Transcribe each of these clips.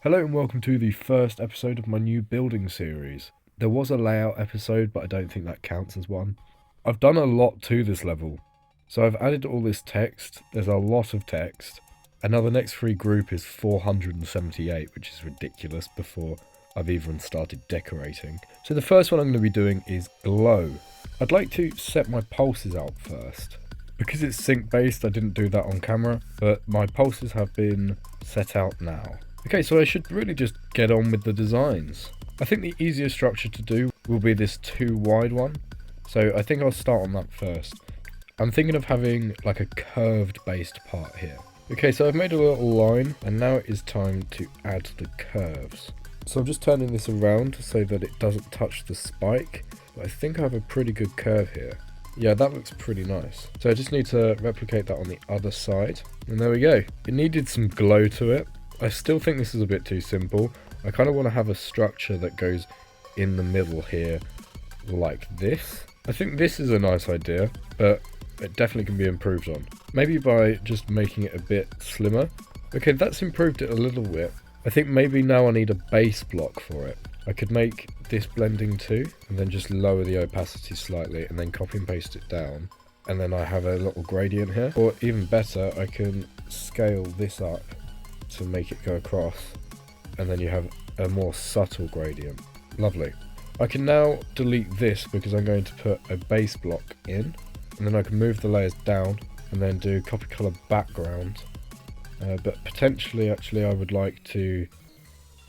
Hello and welcome to the first episode of my new building series. There was a layout episode, but I don't think that counts as one. I've done a lot to this level. So I've added all this text, there's a lot of text, and now the next free group is 478, which is ridiculous before I've even started decorating. So the first one I'm going to be doing is glow. I'd like to set my pulses out first. Because it's sync based, I didn't do that on camera, but my pulses have been set out now. Okay, so I should really just get on with the designs. I think the easiest structure to do will be this 2 wide one. So I think I'll start on that first. I'm thinking of having like a curved based part here. Okay, so I've made a little line and now it is time to add the curves. So I'm just turning this around so that it doesn't touch the spike. But I think I have a pretty good curve here. Yeah, that looks pretty nice. So I just need to replicate that on the other side. And there we go. It needed some glow to it. I still think this is a bit too simple. I kind of want to have a structure that goes in the middle here like this. I think this is a nice idea, but it definitely can be improved on. Maybe by just making it a bit slimmer. Okay, that's improved it a little bit. I think maybe now I need a base block for it. I could make this blending too, and then just lower the opacity slightly, and then copy and paste it down. And then I have a little gradient here. Or even better, I can scale this up to make it go across, and then you have a more subtle gradient. Lovely. I can now delete this because I'm going to put a base block in, and then I can move the layers down and then do copy color background. But potentially, actually, I would like to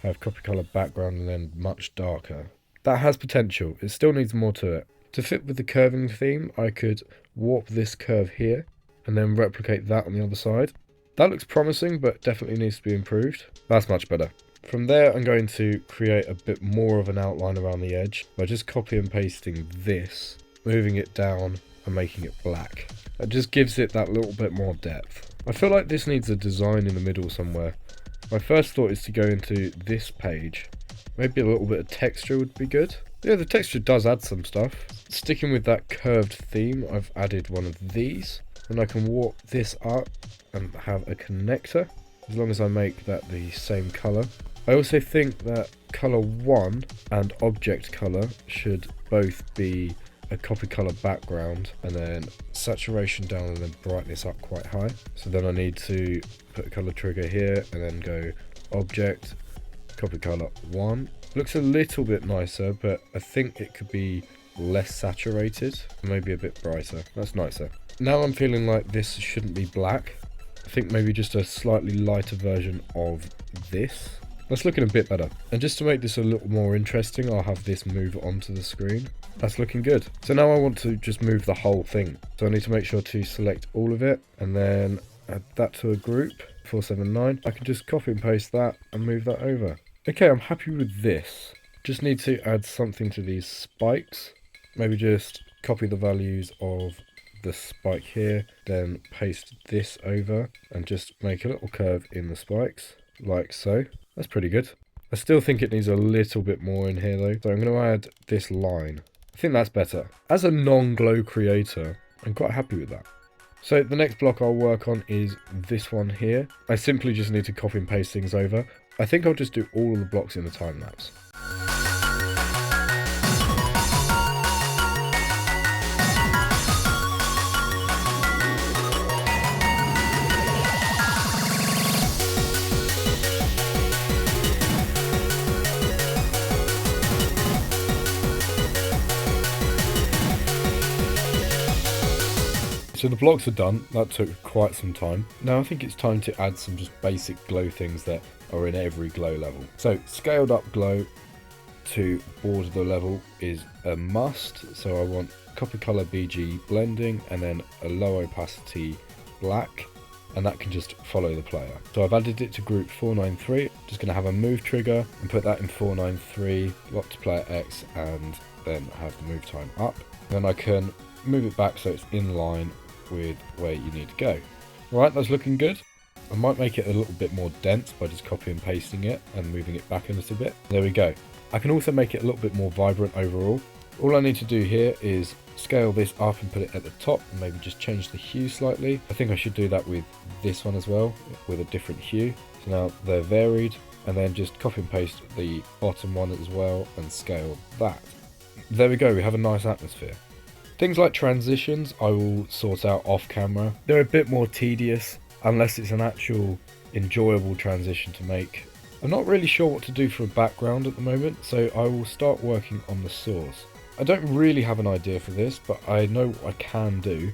have copy color background and then much darker. That has potential. It still needs more to it. To fit with the curving theme, I could warp this curve here and then replicate that on the other side. That looks promising, but definitely needs to be improved. That's much better. From there, I'm going to create a bit more of an outline around the edge by just copy and pasting this, moving it down and making it black. That just gives it that little bit more depth. I feel like this needs a design in the middle somewhere. My first thought is to go into this page. Maybe a little bit of texture would be good. Yeah, the texture does add some stuff. Sticking with that curved theme, I've added one of these. And I can warp this up and have a connector, as long as I make that the same colour. I also think that colour 1 and object colour should both be a copy colour background, and then saturation down and then brightness up quite high. So then I need to put a colour trigger here and then go object, copy colour 1. Looks a little bit nicer, but I think it could be less saturated, maybe a bit brighter. That's nicer. Now I'm feeling like this shouldn't be black. I think maybe just a slightly lighter version of this. That's looking a bit better. And just to make this a little more interesting, I'll have this move onto the screen. That's looking good. So now I want to just move the whole thing. So I need to make sure to select all of it and then add that to a group, 479. I can just copy and paste that and move that over. Okay, I'm happy with this. Just need to add something to these spikes. Maybe just copy the values of the spike here, then paste this over and just make a little curve in the spikes, like so. That's pretty good. I still think it needs a little bit more in here though, so I'm going to add this line. I think that's better. As a non-glow creator, I'm quite happy with that. So the next block I'll work on is this one here. I simply just need to copy and paste things over. I think I'll just do all of the blocks in the time lapse. So the blocks are done. That took quite some time. Now I think it's time to add some just basic glow things that are in every glow level. So scaled up glow to border the level is a must. So I want copy color BG blending and then a low opacity black, and that can just follow the player. So I've added it to group 493. Just going to have a move trigger and put that in 493, lock to player X, and then have the move time up. Then I can move it back so it's in line with where you need to go. Alright, that's looking good. I might make it a little bit more dense by just copy and pasting it and moving it back a little bit. There we go. I can also make it a little bit more vibrant overall. All I need to do here is scale this up and put it at the top and maybe just change the hue slightly. I think I should do that with this one as well, with a different hue. So now they're varied, and then just copy and paste the bottom one as well and scale that. There we go, we have a nice atmosphere. Things like transitions I will sort out off camera. They're a bit more tedious unless it's an actual enjoyable transition to make. I'm not really sure what to do for a background at the moment, so I will start working on the source. I don't really have an idea for this, but I know what I can do.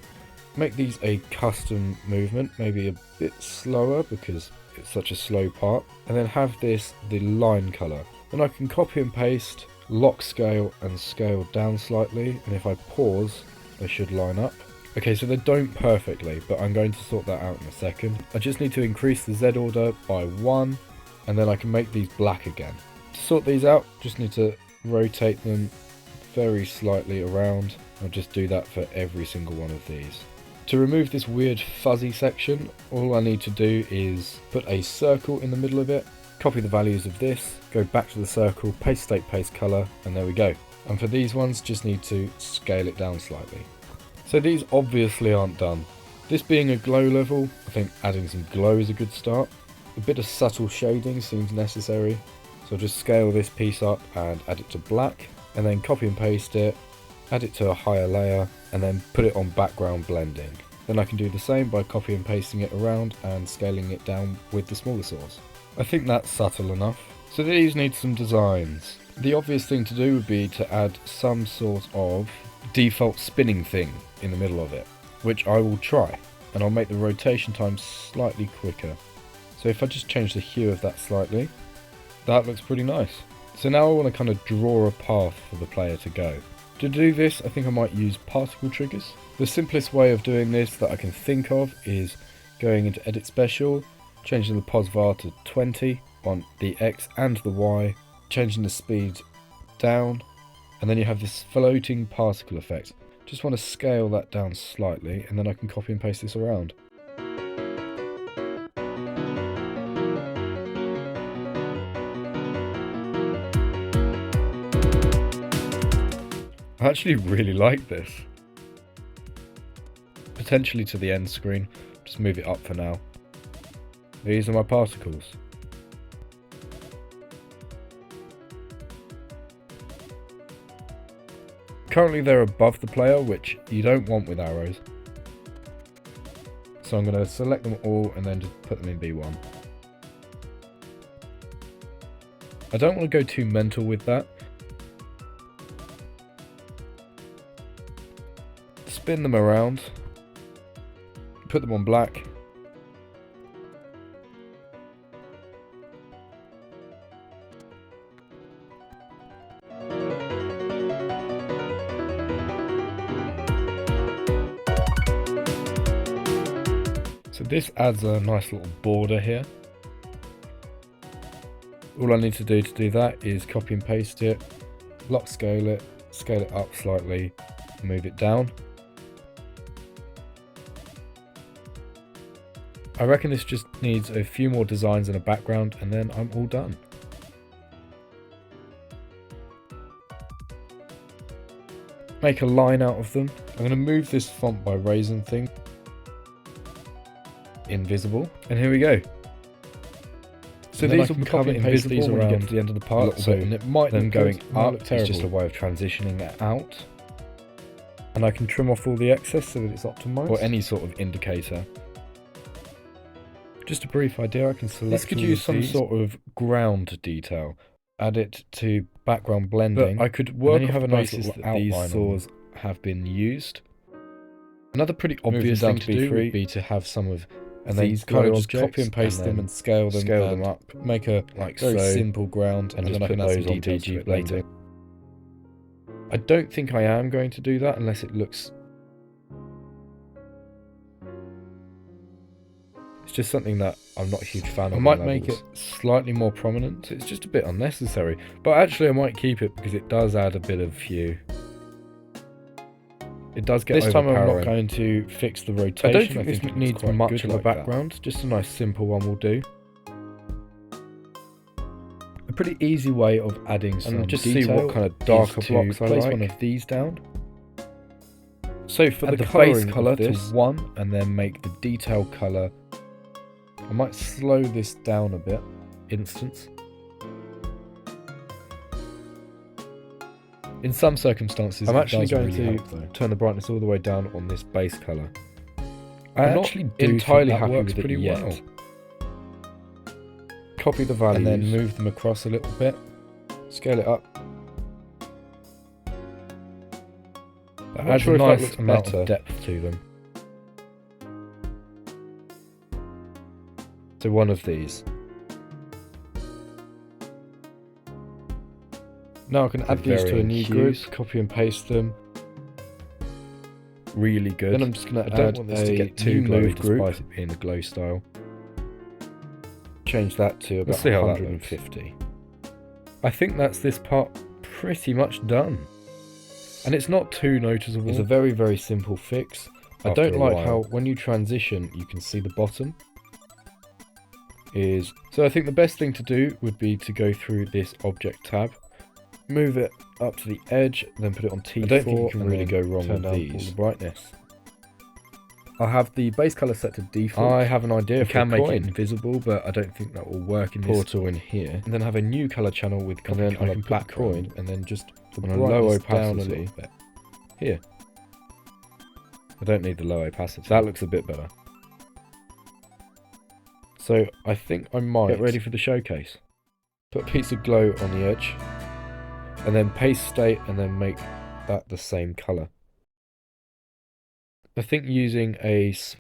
Make these a custom movement, maybe a bit slower because it's such a slow part, and then have this the line color. Then I can copy and paste, lock scale and scale down slightly, and if I pause they should line up. Okay, so they don't perfectly, but I'm going to sort that out in a second. I just need to increase the Z order by 1, and then I can make these black again. To sort these out, just need to rotate them very slightly around. I'll just do that for every single one of these. To remove this weird fuzzy section, all I need to do is put a circle in the middle of it, copy the values of this, go back to the circle, paste state, paste color, and there we go. And for these ones, just need to scale it down slightly. So these obviously aren't done. This being a glow level, I think adding some glow is a good start. A bit of subtle shading seems necessary, so I'll just scale this piece up and add it to black, and then copy and paste it, add it to a higher layer, and then put it on background blending. Then I can do the same by copy and pasting it around and scaling it down with the smaller source. I think that's subtle enough. So these need some designs. The obvious thing to do would be to add some sort of default spinning thing in the middle of it, which I will try, and I'll make the rotation time slightly quicker. So if I just change the hue of that slightly, that looks pretty nice. So now I want to kind of draw a path for the player to go. To do this, I think I might use particle triggers. The simplest way of doing this that I can think of is going into Edit Special, changing the pos var to 20 on the X and the Y, changing the speed down, and then you have this floating particle effect. Just want to scale that down slightly, and then I can copy and paste this around. I actually really like this. Potentially to the end screen, just move it up for now. These are my particles. Currently they're above the player, which you don't want with arrows. So I'm going to select them all and then just put them in B1. I don't want to go too mental with that. Spin them around, put them on black, so this adds a nice little border here. All I need to do that is copy and paste it, lock scale it up slightly, move it down. I reckon this just needs a few more designs and a background, and then I'm all done. Make a line out of them. I'm going to move this font by raising thing. Invisible. And here we go. So these will become invisible when you get to the end of the part, and it might then going up is just a way of transitioning it out. And I can trim off all the excess so that it's optimized, or any sort of indicator. Just a brief idea, I can select. This could use some sort of ground detail. Add it to background blending. But I could work on the basis that these saws have been used. Another pretty obvious thing to do would be to have some of these kind of just copy and paste them and scale them up. Make a very simple ground, and then I can add some details to it later. I don't think I am going to do that unless it looks. It's just something that I'm not a huge fan of. I might make it slightly more prominent. It's just a bit unnecessary. But actually I might keep it because it does add a bit of hue. It does get overpowering. This time I'm not going to fix the rotation. I don't think this needs much of a background. Just a nice simple one will do. A pretty easy way of adding some detail. See what kind of darker blocks I like. Place one of these down. So for the base colour to 1, and then make the detail colour I might slow this down a bit. Instance. In some circumstances, I'm actually going to turn the brightness all the way down on this base colour. I'm actually not entirely happy with it pretty yet. Copy the values and then move them across a little bit. Scale it up. That adds a nice amount of depth to them. So one of these. Now I can add these to a new group, copy and paste them. Really good. Then I'm just going to add a new move group, despite it being the glow style. Change that to about 150. I think that's this part pretty much done. And it's not too noticeable. It's a very, very simple fix. I don't like how when you transition you can see the bottom. So I think the best thing to do would be to go through this object tab, move it up to the edge, then put it on T4. I don't think you can really go wrong with these. The brightness. I'll have the base color set to default. I have an idea. You can make it invisible, but I don't think that will work in this portal in here. And then have a new color channel with color black coin, and then just on a low opacity down a little bit. Here. I don't need the low opacity. That looks a bit better. So I think I might get ready for the showcase. Put a piece of glow on the edge, and then paste state, and then make that the same color. I think using a